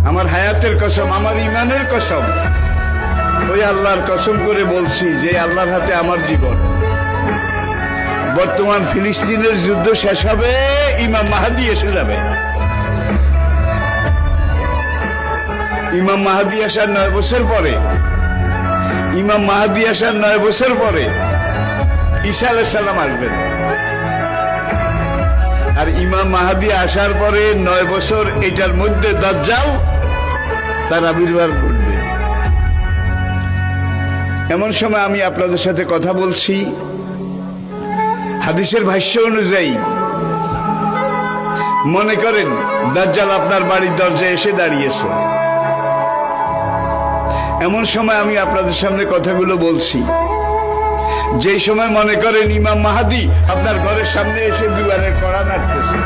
আমার হায়াতের কসম, আমার ইমানের কসম, ওই আল্লাহর কসম করে বলছি যে আল্লাহর হাতে আমার জীবন। বর্তমান ফিলিস্তিনের যুদ্ধ শেষ হবে, ইমাম মাহাদি এসে যাবে। ইমাম মাহাদি আসার 9 বছর পরে, ইমাম মাহাদি আসার 9 বছর পরে ঈসা আলাইহিস সালাম আসবেন। আর ইমাম মাহাদি আসার পরে 9 বছর, এটার মধ্যে দাজ্জাল তার আবির্ভাব ঘটবে। এমন সময় আমি আপনাদের সাথে কথা বলছি, হাদিসের ভাষ্য অনুযায়ী মনে করেন দাজ্জাল আপনার বাড়ির দরজায় এসে দাঁড়িয়েছে। এমন সময় আমি আপনাদের সামনে কথাগুলো বলছি, যেই সময় মনে করেন ইমাম মাহাদি আপনার ঘরের সামনে এসে দুয়ারে কড়া নাড়তেছে।